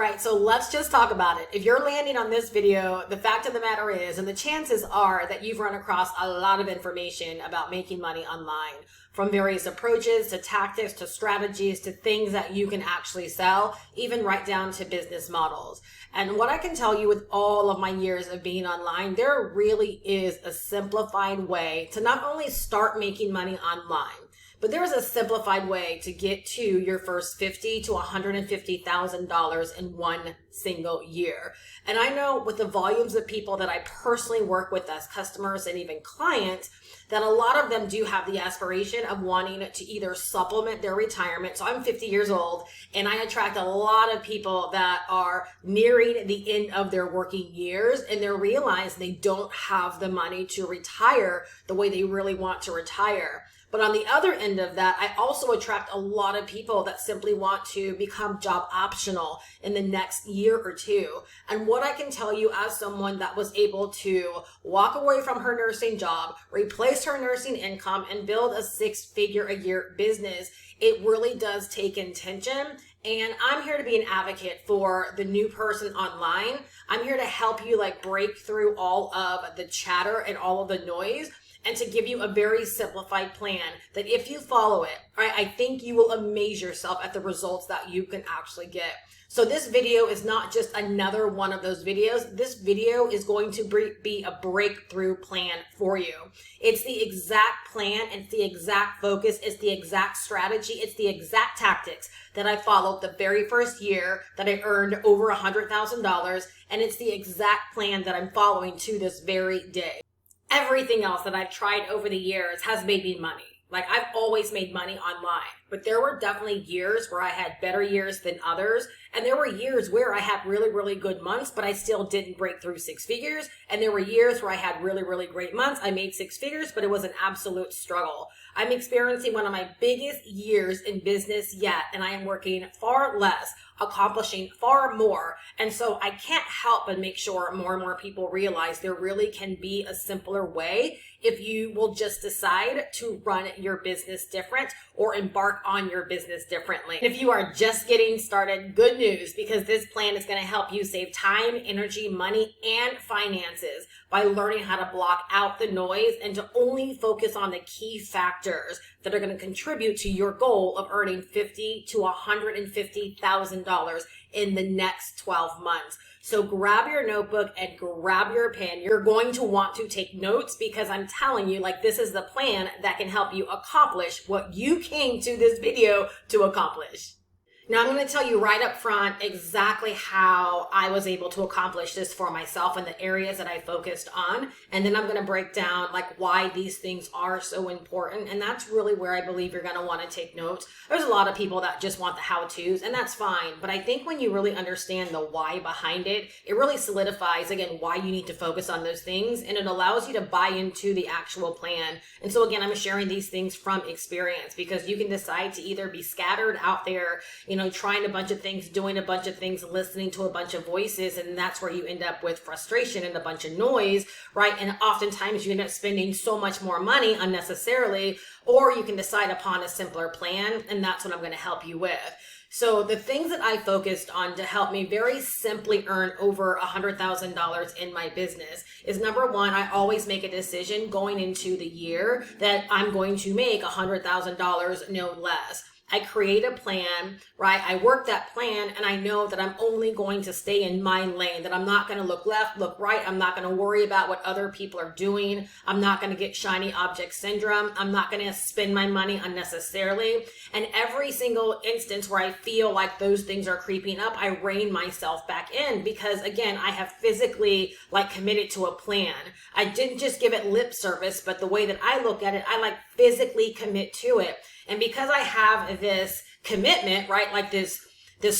right, so let's just talk about it. If you're landing on this video, the fact of the matter is, and the chances are that you've run across a lot of information about making money online, from various approaches to tactics to strategies to things that you can actually sell, even right down to business models. And what I can tell you with all of my years of being online, there really is a simplified way to not only start making money online, but there's a simplified way to get to your first $50,000 to $150,000 in one single year. And I know with the volumes of people that I personally work with as customers and even clients, that a lot of them do have the aspiration of wanting to either supplement their retirement. So I'm 50 years old and I attract a lot of people that are nearing the end of their working years and they realize they don't have the money to retire the way they really want to retire. But on the other end of that, I also attract a lot of people that simply want to become job optional in the next year or two. And what I can tell you as someone that was able to walk away from her nursing job, replace her nursing income, and build a 6-figure-a-year business, it really does take intention. And I'm here to be an advocate for the new person online. I'm here to help you break through all of the chatter and all of the noise, and to give you a very simplified plan that if you follow it, right, I think you will amaze yourself at the results that you can actually get. So this video is not just another one of those videos. This video is going to be a breakthrough plan for you. It's the exact plan, it's the exact focus, it's the exact strategy, it's the exact tactics that I followed the very first year that I earned over $100,000, and it's the exact plan that I'm following to this very day. Everything else that I've tried over the years has made me money. I've always made money online, but there were definitely years where I had better years than others. And there were years where I had really, really good months, but I still didn't break through 6 figures. And there were years where I had really, really great months. I made 6 figures, but it was an absolute struggle. I'm experiencing one of my biggest years in business yet, and I am working far less, accomplishing far more. And so I can't help but make sure more and more people realize there really can be a simpler way if you will just decide to run your business different or embark on your business differently. If you are just getting started, good news, because this plan is going to help you save time, energy, money, and finances by learning how to block out the noise and to only focus on the key factors that are going to contribute to your goal of earning $50,000 to $150,000 in the next 12 months. So grab your notebook and grab your pen. You're going to want to take notes because I'm telling you, this is the plan that can help you accomplish what you came to this video to accomplish. Now, I'm going to tell you right up front exactly how I was able to accomplish this for myself and the areas that I focused on. And then I'm going to break down why these things are so important. And that's really where I believe you're going to want to take notes. There's a lot of people that just want the how-tos, and that's fine. But I think when you really understand the why behind it, it really solidifies, again, why you need to focus on those things. And it allows you to buy into the actual plan. And so again, I'm sharing these things from experience because you can decide to either be scattered out there, trying a bunch of things, doing a bunch of things, listening to a bunch of voices, and that's where you end up with frustration and a bunch of noise, right? And oftentimes you end up spending so much more money unnecessarily, or you can decide upon a simpler plan, and that's what I'm going to help you with. So the things that I focused on to help me very simply earn over $100,000 in my business is, number one, I always make a decision going into the year that I'm going to make $100,000, no less. I create a plan, right? I work that plan and I know that I'm only going to stay in my lane, that I'm not going to look left, look right. I'm not going to worry about what other people are doing. I'm not going to get shiny object syndrome. I'm not going to spend my money unnecessarily. And every single instance where I feel like those things are creeping up, I rein myself back in because, again, I have physically committed to a plan. I didn't just give it lip service, but the way that I look at it, I physically commit to it. And because I have this commitment, right, this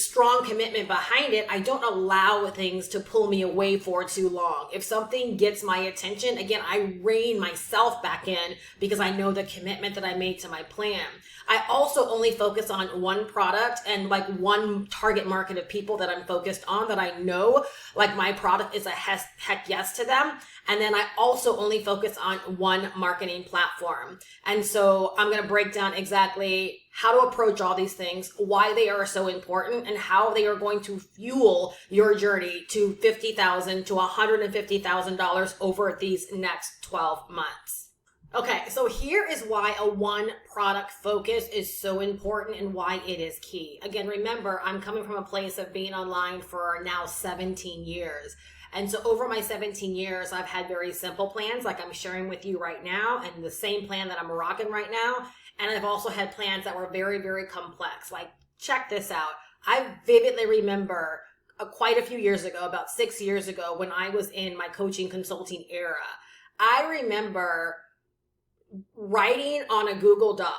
strong commitment behind it, I don't allow things to pull me away for too long. If something gets my attention, again, I rein myself back in because I know the commitment that I made to my plan. I also only focus on one product and one target market of people that I'm focused on that I know my product is a heck yes to them. And then I also only focus on one marketing platform. And so I'm going to break down exactly how to approach all these things, why they are so important, and how they are going to fuel your journey to $50,000 to $150,000 over these next 12 months. Okay, so here is why a one product focus is so important and why it is key. Again, remember, I'm coming from a place of being online for now 17 years. And so over my 17 years, I've had very simple plans like I'm sharing with you right now, and the same plan that I'm rocking right now. And I've also had plans that were very, very complex. Like, check this out. I vividly remember quite a few years ago, about 6 years ago, when I was in my coaching consulting era, I remember writing on a Google Doc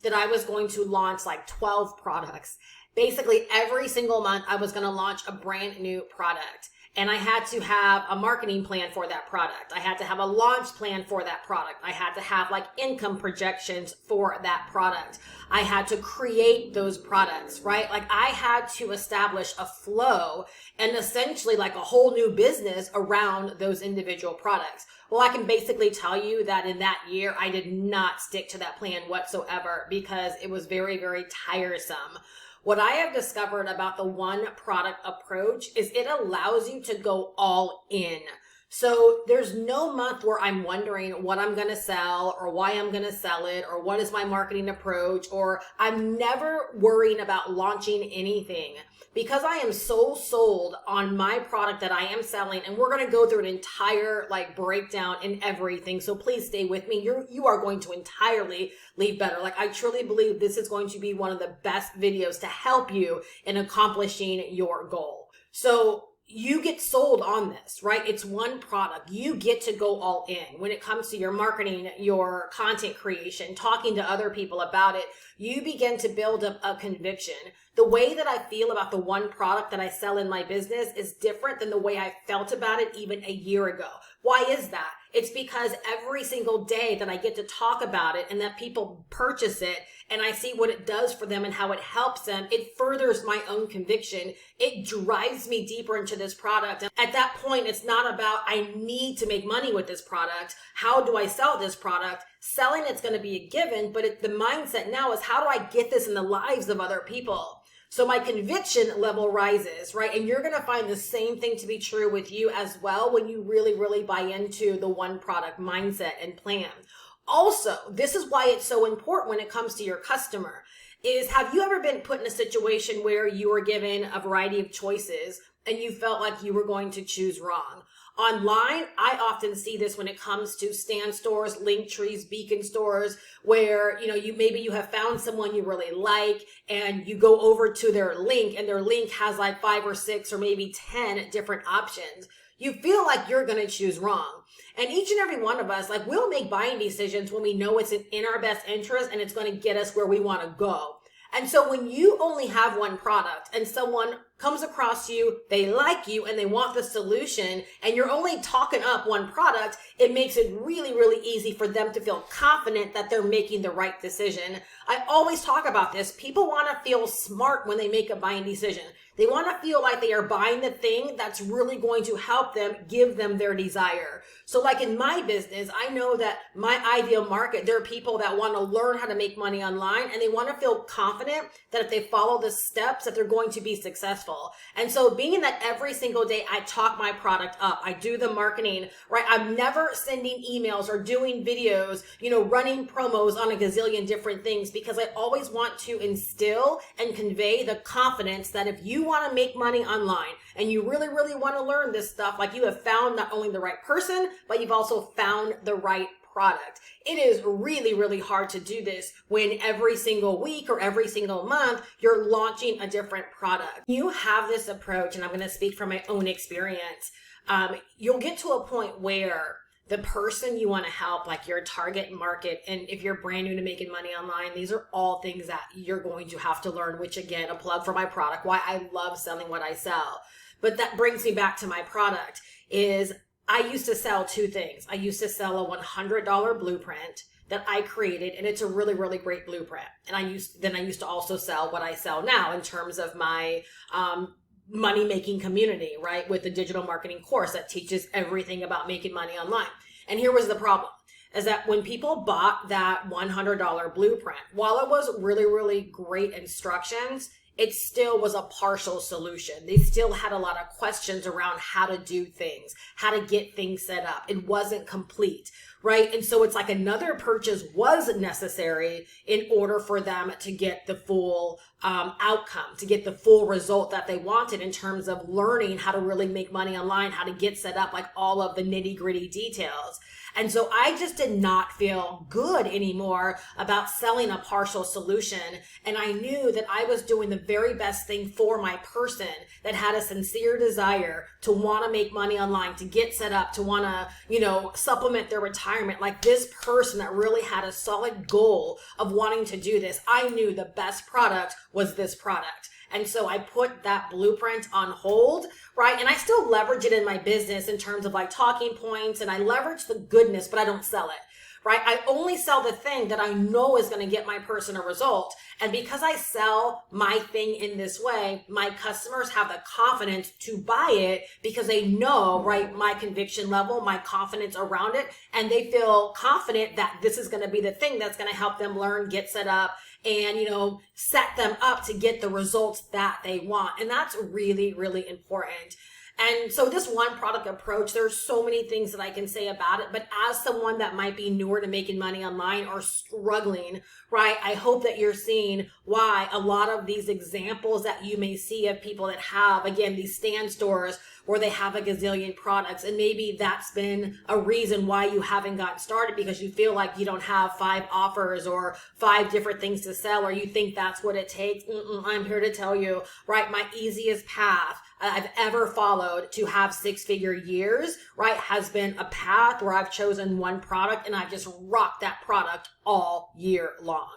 that I was going to launch like 12 products. Basically, every single month, I was going to launch a brand new product. And I had to have a marketing plan for that product. I had to have a launch plan for that product. I had to have like income projections for that product. I had to create those products, right? Like I had to establish a flow and essentially like a whole new business around those individual products. Well, I can basically tell you that in that year, I did not stick to that plan whatsoever because it was very, very tiresome. What I have discovered about the one product approach is it allows you to go all in. So there's no month where I'm wondering what I'm going to sell or why I'm going to sell it or what is my marketing approach, or I'm never worrying about launching anything because I am so sold on my product that I am selling. And we're going to go through an entire like breakdown in everything. So please stay with me. You are going to entirely leave better. Like I truly believe this is going to be one of the best videos to help you in accomplishing your goal. So you get sold on this, right? It's one product. You get to go all in when it comes to your marketing, your content creation, talking to other people about it. You begin to build up a conviction. The way that I feel about the one product that I sell in my business is different than the way I felt about it even a year ago. Why is that? It's because every single day that I get to talk about it and that people purchase it and I see what it does for them and how it helps them, it furthers my own conviction. It drives me deeper into this product. And at that point, it's not about I need to make money with this product. How do I sell this product? Selling it's going to be a given, but the mindset now is how do I get this in the lives of other people? So my conviction level rises, right? And you're going to find the same thing to be true with you as well when you really, really buy into the one product mindset and plan. Also, this is why it's so important when it comes to your customer is have you ever been put in a situation where you were given a variety of choices and you felt like you were going to choose wrong? Online, I often see this when it comes to stand stores, link trees, beacon stores, where, maybe you have found someone you really like and you go over to their link and their link has like 5 or 6 or maybe 10 different options. You feel like you're going to choose wrong. And each and every one of us, like we'll make buying decisions when we know it's in our best interest and it's going to get us where we want to go. And so when you only have one product and someone comes across you, they like you and they want the solution and you're only talking up one product, it makes it really, really easy for them to feel confident that they're making the right decision. I always talk about this. People want to feel smart when they make a buying decision. They want to feel like they are buying the thing that's really going to help them, give them their desire. So like in my business, I know that my ideal market, there are people that want to learn how to make money online and they want to feel confident that if they follow the steps that they're going to be successful. And so being that every single day I talk my product up, I do the marketing, right? I'm never sending emails or doing videos, running promos on a gazillion different things because I always want to instill and convey the confidence that if you want to make money online and you really, really want to learn this stuff, like you have found not only the right person, but you've also found the right product. It is really, really hard to do this when every single week or every single month you're launching a different product. You have this approach, and I'm going to speak from my own experience. You'll get to a point where the person you want to help, like your target market, and if you're brand new to making money online, these are all things that you're going to have to learn, which again, a plug for my product, why I love selling what I sell. But that brings me back to my product is I used to sell two things. I used to sell a $100 blueprint that I created, and it's a really, really great blueprint. And I used to also sell what I sell now in terms of my money-making community, right? With the digital marketing course that teaches everything about making money online. And here was the problem. is that when people bought that $100 blueprint, while it was really, really great instructions, it still was a partial solution. They still had a lot of questions around how to do things, how to get things set up. It wasn't complete, right? And so it's like another purchase was necessary in order for them to get the full outcome, to get the full result that they wanted in terms of learning how to really make money online, how to get set up, like all of the nitty-gritty details. And so I just did not feel good anymore about selling a partial solution. And I knew that I was doing the very best thing for my person that had a sincere desire to want to make money online, to get set up, to want to, supplement their retirement. Like this person that really had a solid goal of wanting to do this. I knew the best product was this product. And so I put that blueprint on hold, right? And I still leverage it in my business in terms of like talking points, and I leverage the goodness, but I don't sell it, right? I only sell the thing that I know is going to get my person a result. And because I sell my thing in this way, my customers have the confidence to buy it because they know, right, my conviction level, my confidence around it, and they feel confident that this is going to be the thing that's going to help them learn, get set up, and, set them up to get the results that they want. And that's really, really important. And so this one product approach, there's so many things that I can say about it, but as someone that might be newer to making money online or struggling, right, I hope that you're seeing why a lot of these examples that you may see of people that have, again, these stand stores where they have a gazillion products, and maybe that's been a reason why you haven't gotten started because you feel like you don't have 5 offers or 5 different things to sell, or you think that's what it takes. I'm here to tell you, right, my easiest path I've ever followed to have 6-figure years, right, has been a path where I've chosen one product and I've just rocked that product all year long.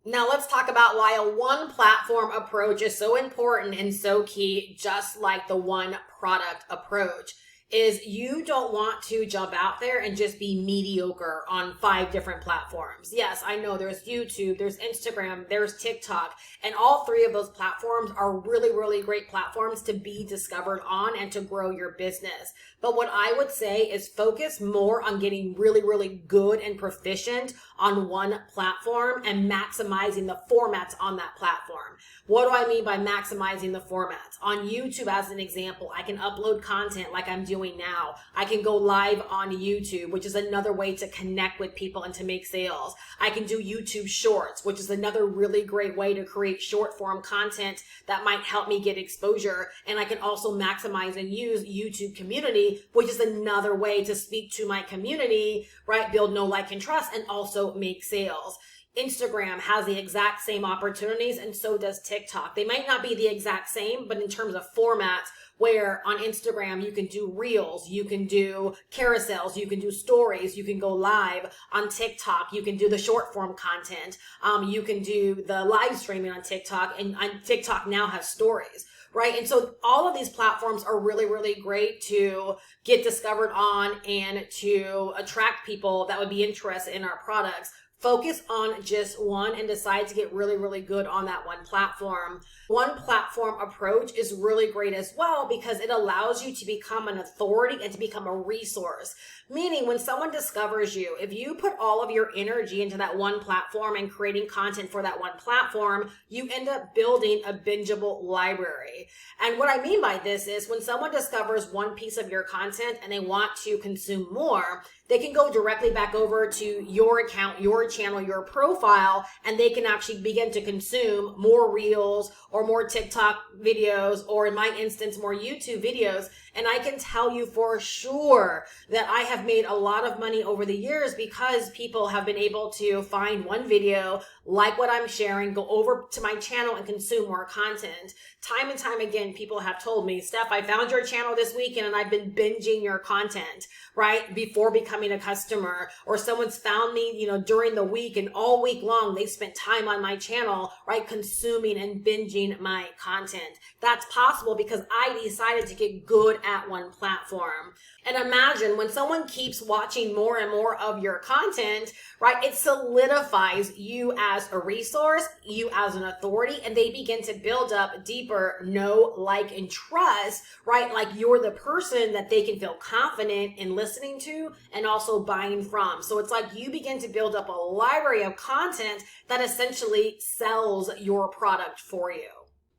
Now let's talk about why a one platform approach is so important and so key, just like the one product approach. Is you don't want to jump out there and just be mediocre on 5 different platforms. Yes, I know there's YouTube, there's Instagram, there's TikTok, and all 3 of those platforms are really, really great platforms to be discovered on and to grow your business. But what I would say is focus more on getting really, really good and proficient on one platform and maximizing the formats on that platform. What do I mean by maximizing the formats? On YouTube, as an example, I can upload content like I'm doing now. I can go live on YouTube, which is another way to connect with people and to make sales. I can do YouTube Shorts, which is another really great way to create short form content that might help me get exposure. And I can also maximize and use YouTube Community, which is another way to speak to my community, right? Build know, like, and trust, and also make sales. Instagram has the exact same opportunities, and so does TikTok. They might not be the exact same, but in terms of formats, where on Instagram you can do reels, you can do carousels, you can do stories, you can go live. On TikTok, you can do the short form content, you can do the live streaming on TikTok, and TikTok now has stories, right? And so all of these platforms are really, really great to get discovered on and to attract people that would be interested in our products. Focus on just one and decide to get really, really good on that one platform. One platform approach is really great as well because it allows you to become an authority and to become a resource. Meaning when someone discovers you, if you put all of your energy into that one platform and creating content for that one platform, you end up building a bingeable library. And what I mean by this is when someone discovers one piece of your content and they want to consume more, they can go directly back over to your account, your channel, your profile, and they can actually begin to consume more reels or more TikTok videos, or in my instance, more YouTube videos. And I can tell you for sure that I have made a lot of money over the years because people have been able to find one video, like what I'm sharing, go over to my channel and consume more content. Time and time again, people have told me, Steph, I found your channel this weekend and I've been binging your content, right? Before becoming a customer, or someone's found me, during the the week and all week long, they spent time on my channel, right, consuming and binging my content. That's possible because I decided to get good at one platform. And imagine when someone keeps watching more and more of your content, right, it solidifies you as a resource, you as an authority, and they begin to build up deeper know, like, and trust, right? Like you're the person that they can feel confident in listening to and also buying from. So it's like you begin to build up a library of content that essentially sells your product for you.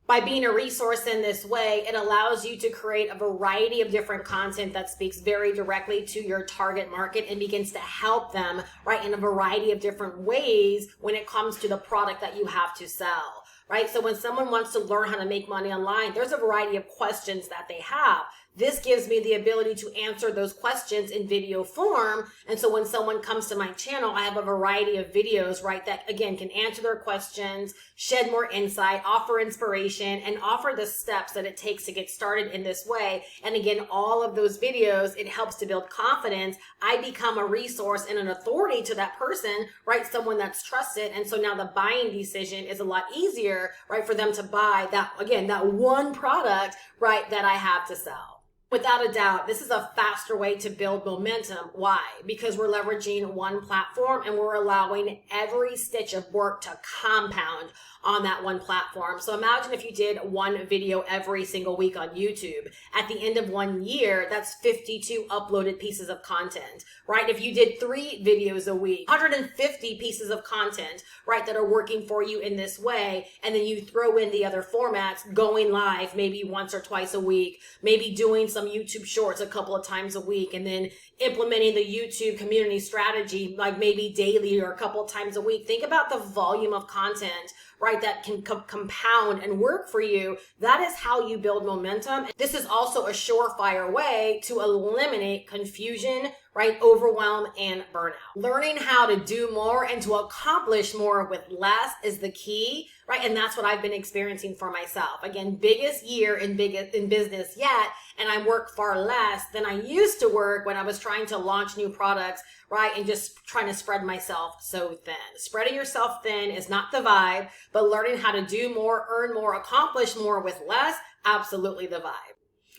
By being a resource in this way, it allows you to create a variety of different content that speaks very directly to your target market and begins to help them, right, in a variety of different ways when it comes to the product that you have to sell, right? So when someone wants to learn how to make money online, there's a variety of questions that they have. This gives me the ability to answer those questions in video form. And so when someone comes to my channel, I have a variety of videos, right, that again can answer their questions, shed more insight, offer inspiration, and offer the steps that it takes to get started in this way. And again, all of those videos, it helps to build confidence. I become a resource and an authority to that person, right, someone that's trusted. And so now the buying decision is a lot easier, right, for them to buy that, again, that one product, right, that I have to sell. Without a doubt, this is a faster way to build momentum. Why? Because we're leveraging one platform and we're allowing every stitch of work to compound on that one platform. So imagine if you did one video every single week on YouTube. At the end of 1 year, that's 52 uploaded pieces of content, right? If you did 3 videos a week, 150 pieces of content, right, that are working for you in this way. And then you throw in the other formats, going live maybe once or twice a week, maybe doing some YouTube shorts a couple of times a week, and then implementing the YouTube community strategy like maybe daily or a couple of times a week. Think about the volume of content, right, that can compound and work for you. That is how you build momentum. This is also a surefire way to eliminate confusion, right, overwhelm, and burnout. Learning how to do more and to accomplish more with less is the key, right? And that's what I've been experiencing for myself. Again, biggest year in business yet, and I work far less than I used to work when I was trying to launch new products, right? And just trying to spread myself so thin. Spreading yourself thin is not the vibe, but learning how to do more, earn more, accomplish more with less, absolutely the vibe.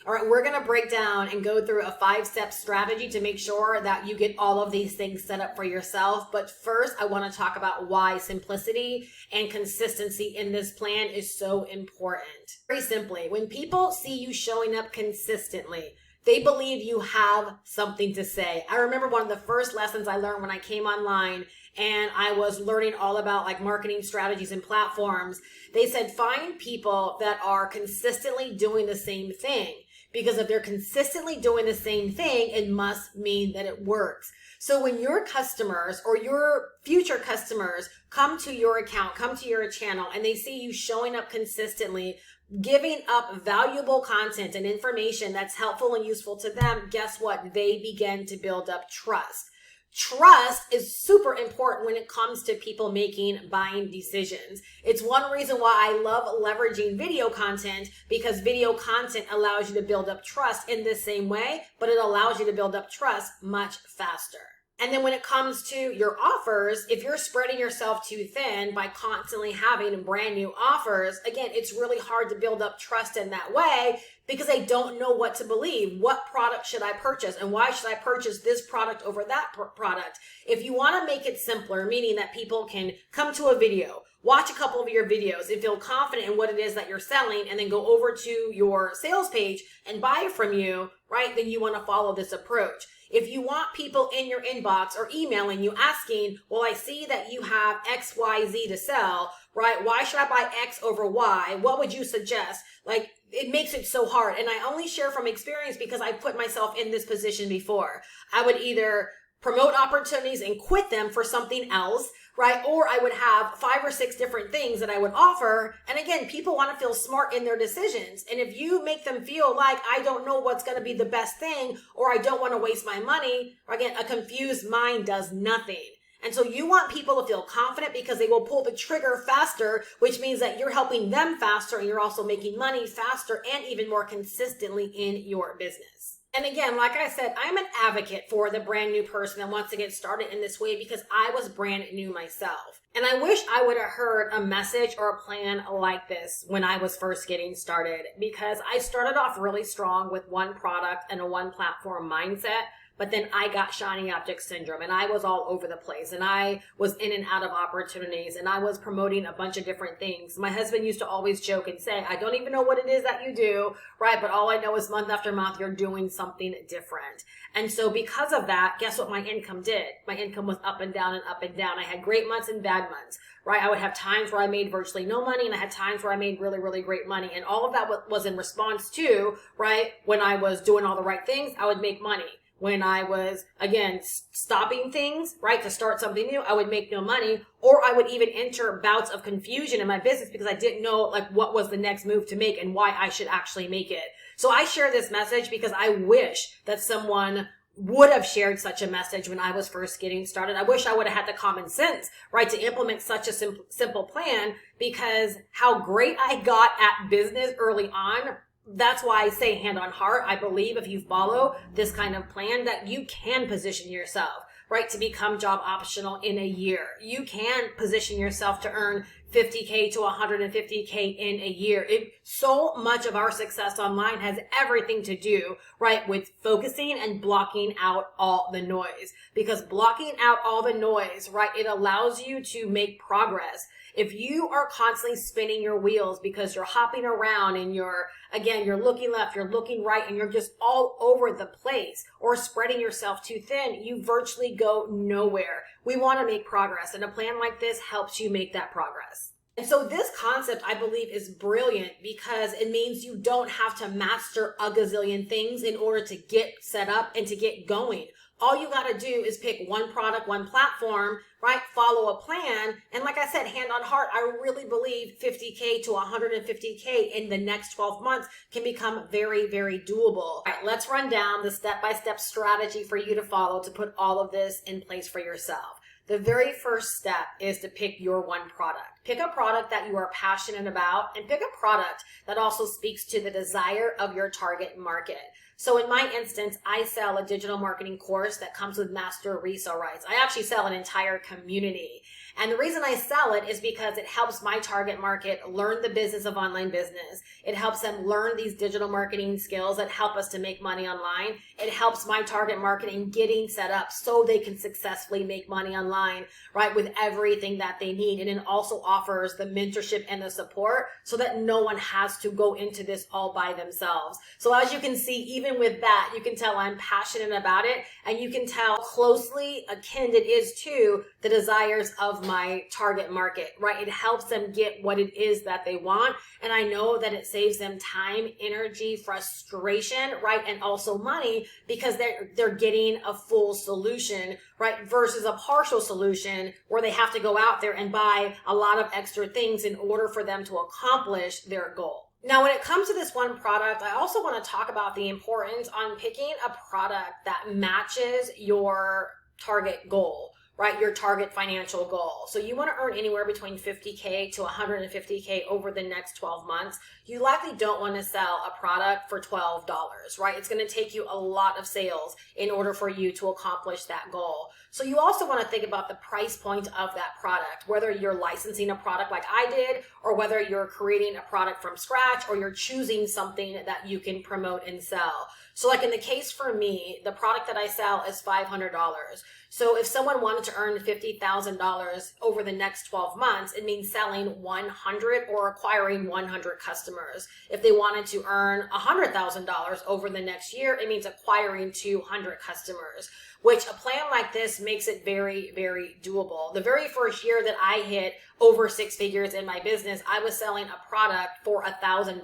All right, we're going to break down and go through a 5-step strategy to make sure that you get all of these things set up for yourself. But first, I want to talk about why simplicity and consistency in this plan is so important. Very simply, when people see you showing up consistently, they believe you have something to say. I remember one of the first lessons I learned when I came online and I was learning all about like marketing strategies and platforms. They said, find people that are consistently doing the same thing. Because if they're consistently doing the same thing, it must mean that it works. So when your customers or your future customers come to your account, come to your channel, and they see you showing up consistently, giving up valuable content and information that's helpful and useful to them, guess what? They begin to build up trust. Trust is super important when it comes to people making buying decisions. It's one reason why I love leveraging video content, because video content allows you to build up trust in the same way, but it allows you to build up trust much faster. And then when it comes to your offers, if you're spreading yourself too thin by constantly having brand new offers, again, it's really hard to build up trust in that way because they don't know what to believe. What product should I purchase? And why should I purchase this product over that product? If you want to make it simpler, meaning that people can come to a video, watch a couple of your videos and feel confident in what it is that you're selling, and then go over to your sales page and buy from you, right? Then you want to follow this approach. If you want people in your inbox or emailing you asking, well, I see that you have X, Y, Z to sell, right? Why should I buy X over Y? What would you suggest? Like, it makes it so hard. And I only share from experience because I put myself in this position before. I would either promote opportunities and quit them for something else, right? Or I would have 5 or 6 different things that I would offer. And again, people want to feel smart in their decisions. And if you make them feel like I don't know what's going to be the best thing, or I don't want to waste my money, or again, a confused mind does nothing. And so you want people to feel confident because they will pull the trigger faster, which means that you're helping them faster and you're also making money faster and even more consistently in your business. And again, like I said, I'm an advocate for the brand new person that wants to get started in this way because I was brand new myself. And I wish I would have heard a message or a plan like this when I was first getting started, because I started off really strong with one product and a one platform mindset. But then I got shiny object syndrome and I was all over the place and I was in and out of opportunities and I was promoting a bunch of different things. My husband used to always joke and say, I don't even know what it is that you do, right? But all I know is month after month, you're doing something different. And so because of that, guess what my income did? My income was up and down and up and down. I had great months and bad months, right? I would have times where I made virtually no money and I had times where I made really, really great money. And all of that was in response to, right, when I was doing all the right things, I would make money. When I was, again, stopping things, right, to start something new, I would make no money, or I would even enter bouts of confusion in my business because I didn't know, like, what was the next move to make and why I should actually make it. So I share this message because I wish that someone would have shared such a message when I was first getting started. I wish I would have had the common sense, right, to implement such a simple plan, because how great I got at business early on. That's why I say, hand on heart, I believe if you follow this kind of plan that you can position yourself, right, to become job optional in a year. You can position yourself to earn 50K to 150K in a year. So much of our success online has everything to do, right, with focusing and blocking out all the noise. Because blocking out all the noise, right, it allows you to make progress. If you are constantly spinning your wheels because you're hopping around and you're looking left, you're looking right, and you're just all over the place or spreading yourself too thin, you virtually go nowhere. We want to make progress, and a plan like this helps you make that progress. And so this concept, I believe, is brilliant because it means you don't have to master a gazillion things in order to get set up and to get going. All you got to do is pick one product, one platform, right? Follow a plan. And like I said, hand on heart, I really believe 50K to 150K in the next 12 months can become very, very doable. All right, let's run down the step-by-step strategy for you to follow to put all of this in place for yourself. The very first step is to pick your one product. Pick a product that you are passionate about and pick a product that also speaks to the desire of your target market. So in my instance, I sell a digital marketing course that comes with master resale rights. I actually sell an entire community. And the reason I sell it is because it helps my target market learn the business of online business. It helps them learn these digital marketing skills that help us to make money online. It helps my target market in getting set up so they can successfully make money online, right, with everything that they need. And it also offers the mentorship and the support so that no one has to go into this all by themselves. So as you can see, even with that, you can tell I'm passionate about it, and you can tell closely akin it is to the desires of my target market, right? It helps them get what it is that they want. And I know that it saves them time, energy, frustration, right? And also money because they're getting a full solution, right? Versus a partial solution where they have to go out there and buy a lot of extra things in order for them to accomplish their goal. Now, when it comes to this one product, I also want to talk about the importance on picking a product that matches your target goal, right? Your target financial goal. So you want to earn anywhere between 50K to 150K over the next 12 months. You likely don't want to sell a product for $12, right? It's going to take you a lot of sales in order for you to accomplish that goal. So you also want to think about the price point of that product, whether you're licensing a product like I did, or whether you're creating a product from scratch, or you're choosing something that you can promote and sell. So like in the case for me, the product that I sell is $500. So if someone wanted to earn $50,000 over the next 12 months, it means selling 100 or acquiring 100 customers. If they wanted to earn $100,000 over the next year, it means acquiring 200 customers, which a plan like this makes it very, very doable. The very first year that I hit over 6 figures in my business, I was selling a product for $1,000.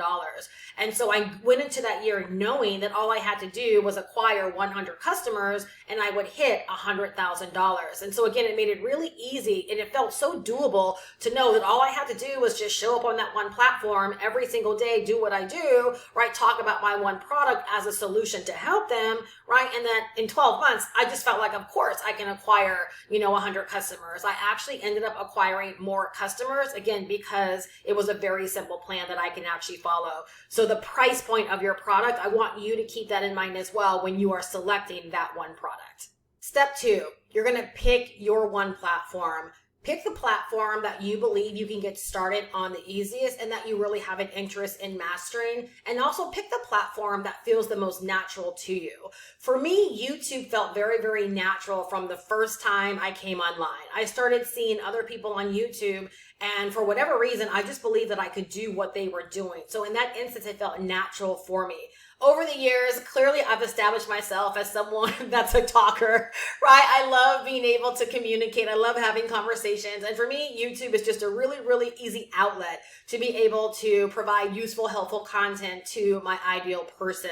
And so I went into that year knowing that all I had to do was acquire 100 customers and I would hit $100,000. And so again, it made it really easy and it felt so doable to know that all I had to do was just show up on that one platform every single day, do what I do, right? Talk about my one product as a solution to help them, right? And that in 12 months, I just felt like, of course, I can acquire, 100 customers. I actually ended up acquiring more customers, again, because it was a very simple plan that I can actually follow. So the price point of your product, I want you to keep that in mind as well when you are selecting that one product. Step 2, you're going to pick your one platform. Pick the platform that you believe you can get started on the easiest and that you really have an interest in mastering. And also pick the platform that feels the most natural to you. For me, YouTube felt very, very natural from the first time I came online. I started seeing other people on YouTube, and for whatever reason, I just believed that I could do what they were doing. So in that instance, it felt natural for me. Over the years, clearly I've established myself as someone that's a talker, right? I love being able to communicate. I love having conversations. And for me, YouTube is just a really, really easy outlet to be able to provide useful, helpful content to my ideal person.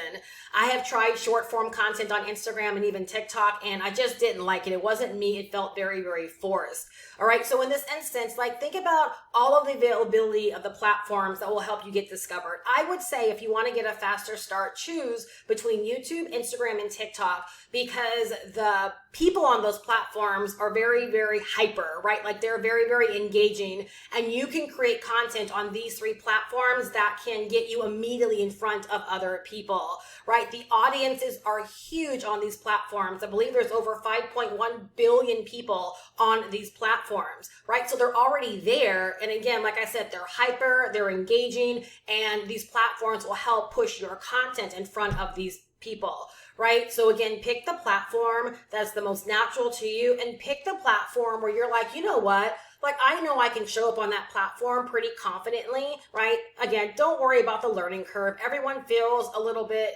I have tried short form content on Instagram and even TikTok, and I just didn't like it. It wasn't me. It felt very, very forced. All right. So in this instance, think about all of the availability of the platforms that will help you get discovered. I would say if you want to get a faster start, choose between YouTube, Instagram, and TikTok, because the people on those platforms are very, very hyper, right? They're very, very engaging, and you can create content on these 3 platforms that can get you immediately in front of other people, right? The audiences are huge on these platforms. I believe there's over 5.1 billion people on these platforms, right? So they're already there. And again, like I said, they're hyper, they're engaging, and these platforms will help push your content in front of these people, right? So again, pick the platform that's the most natural to you, and pick the platform where you're like, you know what? I know I can show up on that platform pretty confidently, right? Again, don't worry about the learning curve. Everyone feels a little bit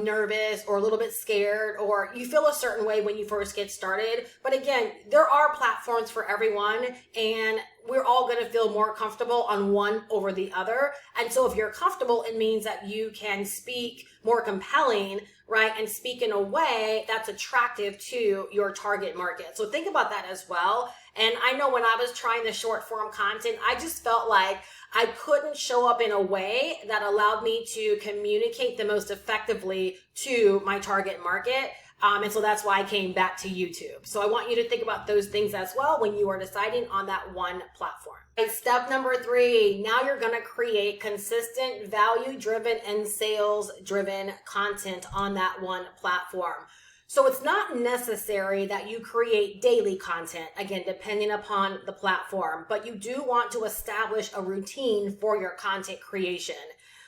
nervous or a little bit scared, or you feel a certain way when you first get started. But again, there are platforms for everyone, and we're all going to feel more comfortable on one over the other. And so if you're comfortable, it means that you can speak more compelling, right? And speak in a way that's attractive to your target market. So think about that as well. And I know when I was trying the short form content, I just felt like I couldn't show up in a way that allowed me to communicate the most effectively to my target market. And so that's why I came back to YouTube. So I want you to think about those things as well when you are deciding on that one platform. Okay, step number 3, now you're going to create consistent, value-driven, and sales-driven content on that one platform. So it's not necessary that you create daily content, again, depending upon the platform, but you do want to establish a routine for your content creation.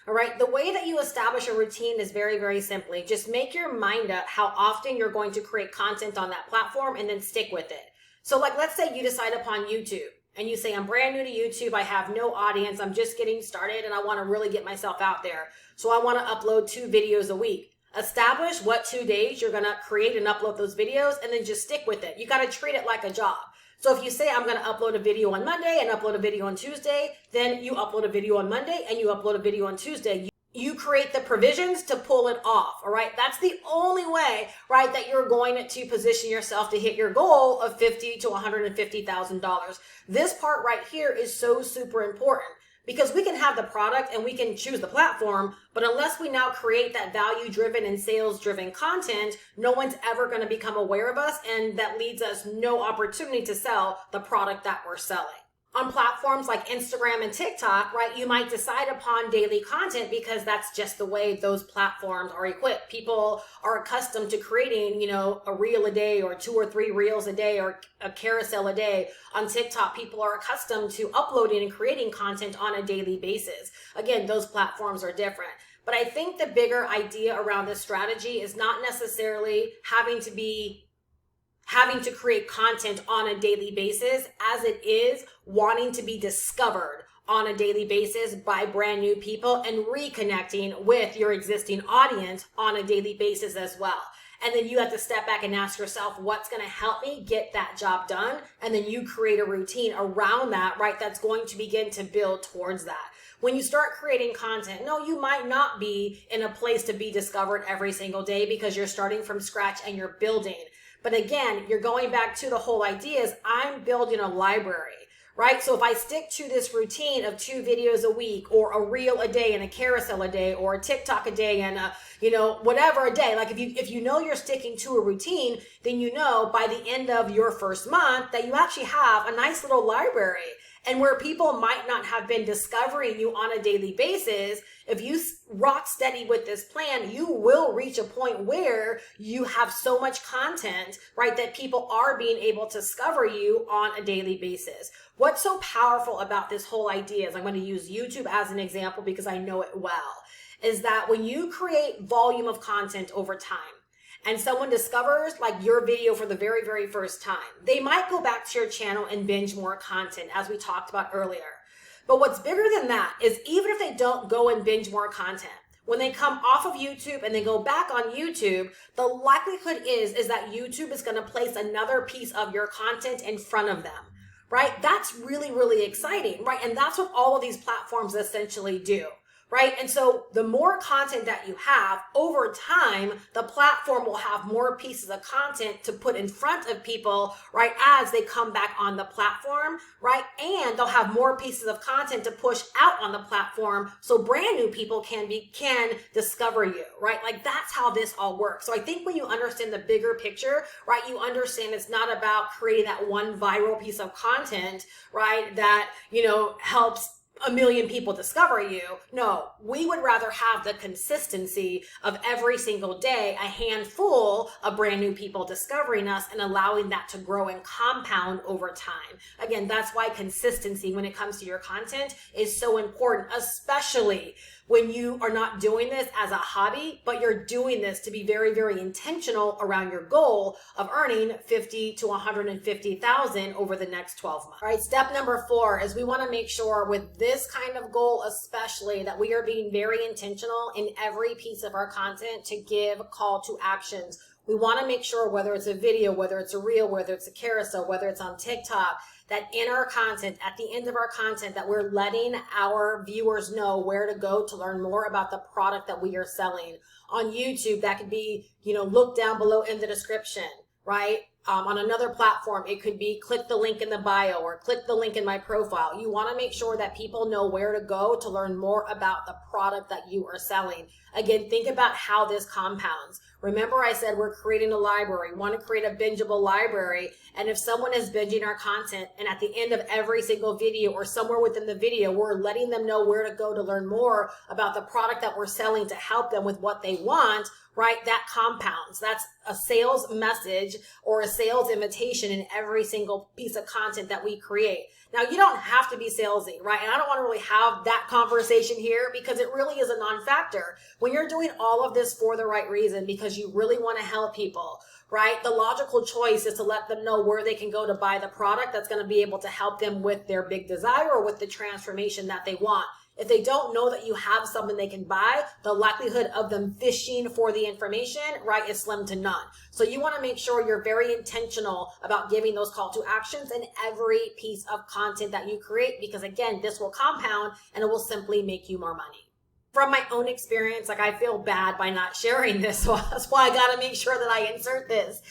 All right. The way that you establish a routine is very, very simply just make your mind up how often you're going to create content on that platform and then stick with it. So let's say you decide upon YouTube and you say, I'm brand new to YouTube. I have no audience. I'm just getting started and I want to really get myself out there. So I want to upload 2 videos a week. Establish what 2 days you're going to create and upload those videos, and then just stick with it. You got to treat it like a job. So if you say, I'm going to upload a video on Monday and upload a video on Tuesday, then you upload a video on Monday and you upload a video on Tuesday. You create the provisions to pull it off. All right. That's the only way, right, that you're going to position yourself to hit your goal of $50,000 to $150,000. This part right here is so super important. Because we can have the product and we can choose the platform, but unless we now create that value-driven and sales-driven content, no one's ever going to become aware of us, and that leads us no opportunity to sell the product that we're selling. On platforms like Instagram and TikTok, right, you might decide upon daily content because that's just the way those platforms are equipped. People are accustomed to creating, a reel a day or 2 or 3 reels a day or a carousel a day. On TikTok, people are accustomed to uploading and creating content on a daily basis. Again, those platforms are different. But I think the bigger idea around this strategy is not necessarily having to create content on a daily basis, as it is wanting to be discovered on a daily basis by brand new people and reconnecting with your existing audience on a daily basis as well. And then you have to step back and ask yourself, what's going to help me get that job done? And then you create a routine around that, right? That's going to begin to build towards that. When you start creating content, no, you might not be in a place to be discovered every single day because you're starting from scratch and you're building. But again, you're going back to the whole idea is I'm building a library, right? So if I stick to this routine of 2 videos a week, or a reel a day and a carousel a day, or a TikTok a day and a, whatever a day, like if you know you're sticking to a routine, then by the end of your first month that you actually have a nice little library. And where people might not have been discovering you on a daily basis, if you rock steady with this plan, you will reach a point where you have so much content, right, that people are being able to discover you on a daily basis. What's so powerful about this whole idea is, I'm going to use YouTube as an example because I know it well, is that when you create volume of content over time, and someone discovers like your video for the very, very first time, they might go back to your channel and binge more content, as we talked about earlier. But what's bigger than that is, even if they don't go and binge more content, when they come off of YouTube and they go back on YouTube, the likelihood is that YouTube is going to place another piece of your content in front of them, right? That's really, really exciting, right? And that's what all of these platforms essentially do. Right? And so the more content that you have over time, the platform will have more pieces of content to put in front of people, right, as they come back on the platform, right? And they'll have more pieces of content to push out on the platform so brand new people can discover you, right? Like, that's how this all works. So I think when you understand the bigger picture, right, you understand it's not about creating that one viral piece of content, right, that, helps a million people discover you. No, we would rather have the consistency of every single day, a handful of brand new people discovering us and allowing that to grow and compound over time. Again, that's why consistency when it comes to your content is so important, especially when you are not doing this as a hobby, but you're doing this to be very, very intentional around your goal of earning 50 to 150,000 over the next 12 months. All right, step number 4 is we want to make sure with this kind of goal, especially, that we are being very intentional in every piece of our content to give call to actions. We want to make sure, whether it's a video, whether it's a reel, whether it's a carousel, whether it's on TikTok, that in our content, at the end of our content, that we're letting our viewers know where to go to learn more about the product that we are selling. On YouTube, that could be, look down below in the description, right? On another platform, it could be click the link in the bio or click the link in my profile. You want to make sure that people know where to go to learn more about the product that you are selling. Again, think about how this compounds. Remember, I said we're creating a library. We want to create a bingeable library. And if someone is binging our content and at the end of every single video or somewhere within the video, we're letting them know where to go to learn more about the product that we're selling to help them with what they want, right? That compounds. That's a sales message or a sales invitation in every single piece of content that we create. Now, you don't have to be salesy, right? And I don't want to really have that conversation here because it really is a non-factor. When you're doing all of this for the right reason, because you really want to help people, right? The logical choice is to let them know where they can go to buy the product that's going to be able to help them with their big desire or with the transformation that they want. If they don't know that you have something they can buy, the likelihood of them fishing for the information, right, is slim to none. So you want to make sure you're very intentional about giving those call to actions in every piece of content that you create, because again, this will compound and it will simply make you more money. From my own experience, like, I feel bad by not sharing this, so that's why I got to make sure that I insert this.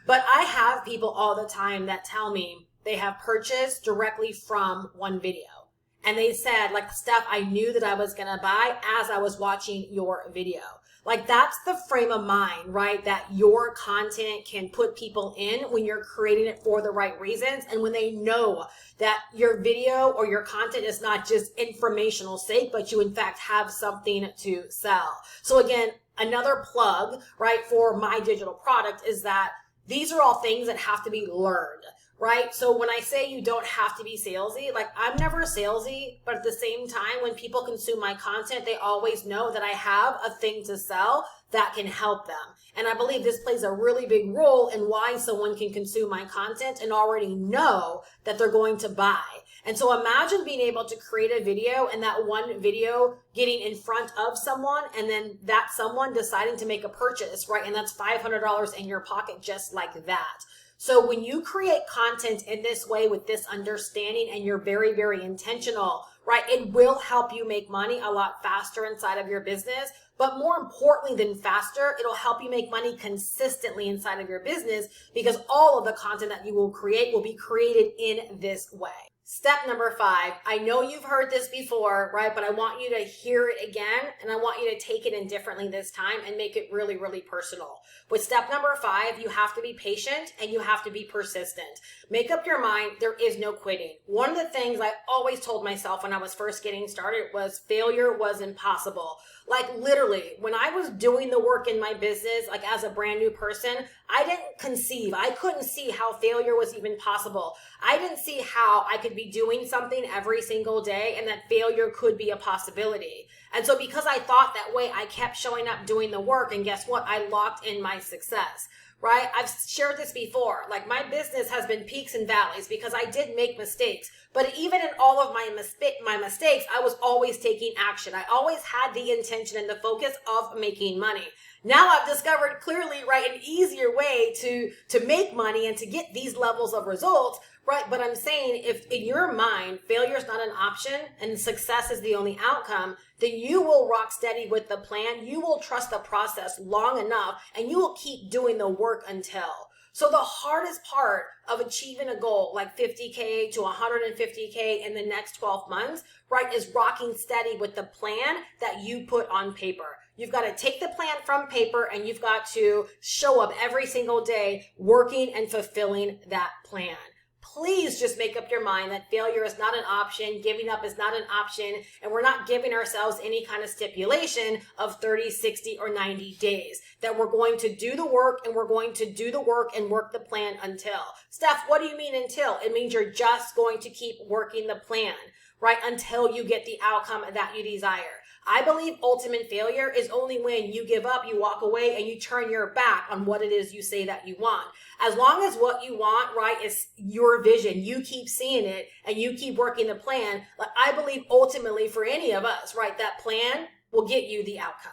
But I have people all the time that tell me they have purchased directly from one video. And they said, like, Steph, I knew that I was going to buy as I was watching your video. Like, that's the frame of mind, right? That your content can put people in when you're creating it for the right reasons. And when they know that your video or your content is not just informational sake, but you in fact have something to sell. So again, another plug, right, for my digital product is that these are all things that have to be learned. Right? So when I say you don't have to be salesy, like, I'm never salesy, but at the same time, when people consume my content, they always know that I have a thing to sell that can help them. And I believe this plays a really big role in why someone can consume my content and already know that they're going to buy. And so imagine being able to create a video and that one video getting in front of someone and then that someone deciding to make a purchase, right? And that's $500 in your pocket just like that. So when you create content in this way with this understanding and you're very, very intentional, right, it will help you make money a lot faster inside of your business. But more importantly than faster, it'll help you make money consistently inside of your business because all of the content that you will create will be created in this way. Step number 5, I know you've heard this before, right? But I want you to hear it again, and I want you to take it in differently this time and make it really, really personal. With step number 5, you have to be patient and you have to be persistent. Make up your mind, there is no quitting. One of the things I always told myself when I was first getting started was failure was impossible. Like literally, when I was doing the work in my business, like as a brand new person, I couldn't see how failure was even possible. I didn't see how I could be doing something every single day and that failure could be a possibility. And so because I thought that way, I kept showing up doing the work, and guess what? I locked in my success. Right? I've shared this before. Like my business has been peaks and valleys because I did make mistakes. But even in all of my mistakes, I was always taking action. I always had the intention and the focus of making money. Now I've discovered clearly, right, an easier way to make money and to get these levels of results, right? But I'm saying if in your mind, failure is not an option and success is the only outcome, then you will rock steady with the plan. You will trust the process long enough and you will keep doing the work until. So the hardest part of achieving a goal like 50K to 150K in the next 12 months, right, is rocking steady with the plan that you put on paper. You've got to take the plan from paper and you've got to show up every single day working and fulfilling that plan. Please just make up your mind that failure is not an option, giving up is not an option, and we're not giving ourselves any kind of stipulation of 30, 60, or 90 days. That we're going to do the work and we're going to do the work and work the plan until. Steph, what do you mean until? It means you're just going to keep working the plan, right, until you get the outcome that you desire. I believe ultimate failure is only when you give up, you walk away, and you turn your back on what it is you say that you want. As long as what you want, right, is your vision, you keep seeing it and you keep working the plan, like I believe ultimately for any of us, right, that plan will get you the outcome.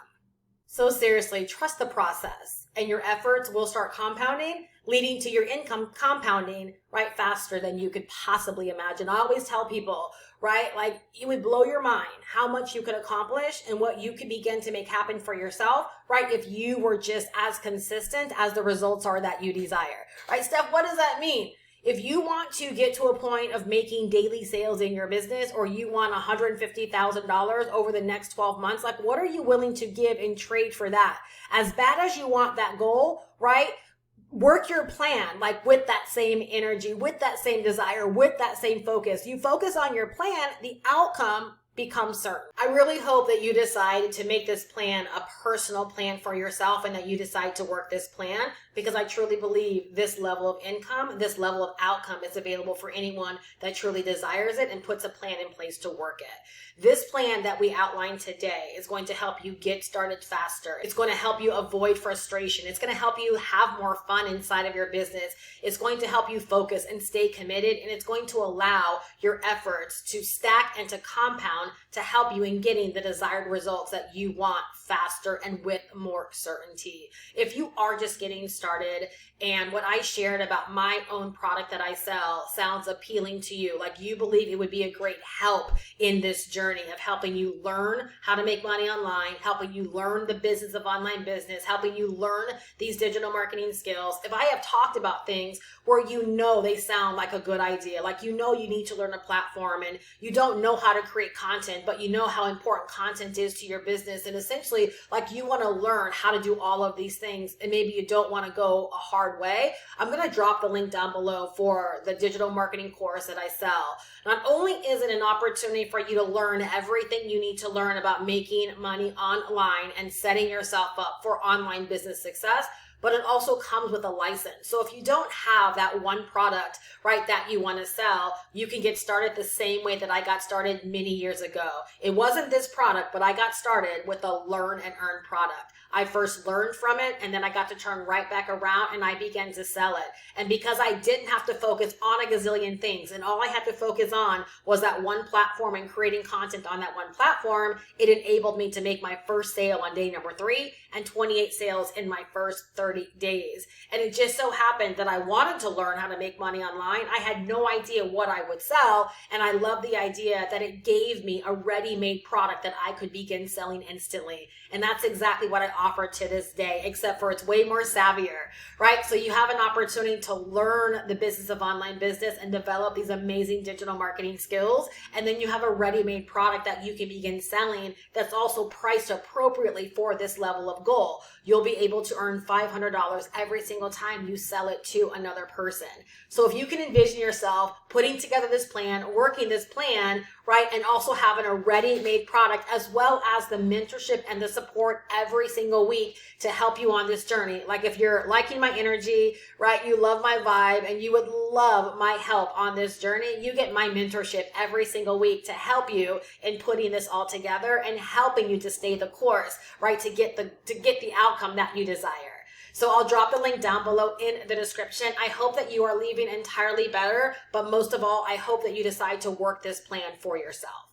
So seriously, trust the process and your efforts will start compounding, leading to your income compounding, right, faster than you could possibly imagine. I always tell people, right, like it would blow your mind how much you could accomplish and what you could begin to make happen for yourself, right, if you were just as consistent as the results are that you desire, right? Steph, what does that mean? If you want to get to a point of making daily sales in your business, or you want $150,000 over the next 12 months, like what are you willing to give in trade for that? As bad as you want that goal, right? Work your plan like with that same energy, with that same desire, with that same focus. You focus on your plan, the outcome becomes certain. I really hope that you decide to make this plan a personal plan for yourself and that you decide to work this plan, because I truly believe this level of income, this level of outcome is available for anyone that truly desires it and puts a plan in place to work it. This plan that we outlined today is going to help you get started faster. It's going to help you avoid frustration. It's going to help you have more fun inside of your business. It's going to help you focus and stay committed, and it's going to allow your efforts to stack and to compound to help you in getting the desired results that you want faster and with more certainty. If you are just getting started and what I shared about my own product that I sell sounds appealing to you, like you believe it would be a great help in this journey of helping you learn how to make money online, helping you learn the business of online business, helping you learn these digital marketing skills. If I have talked about things where you know they sound like a good idea, like you know you need to learn a platform and you don't know how to create content, but you know how important content is to your business, and essentially like you want to learn how to do all of these things and maybe you don't want to go a hard way, I'm going to drop the link down below for the digital marketing course that I sell. Not only is it an opportunity for you to learn everything you need to learn about making money online and setting yourself up for online business success, but it also comes with a license. So if you don't have that one product, right, that you want to sell, you can get started the same way that I got started many years ago. It wasn't this product, but I got started with a learn and earn product. I first learned from it, and then I got to turn right back around and I began to sell it. And because I didn't have to focus on a gazillion things and all I had to focus on was that one platform and creating content on that one platform, it enabled me to make my first sale on day number 3 and 28 sales in my first 30 days. And it just so happened that I wanted to learn how to make money online. I had no idea what I would sell. And I love the idea that it gave me a ready-made product that I could begin selling instantly. And that's exactly what I offer to this day, except for it's way more savvier, right? So you have an opportunity to learn the business of online business and develop these amazing digital marketing skills. And then you have a ready-made product that you can begin selling that's also priced appropriately for this level of goal. You'll be able to earn $500 every single time you sell it to another person. So if you can envision yourself putting together this plan, working this plan, right, and also having a ready-made product as well as the mentorship and the support every single week to help you on this journey. Like if you're liking my energy, right, you love my vibe, and you would love my help on this journey, you get my mentorship every single week to help you in putting this all together and helping you to stay the course, right, to get the outcome that you desire. So I'll drop the link down below in the description. I hope that you are leaving entirely better, but most of all, I hope that you decide to work this plan for yourself.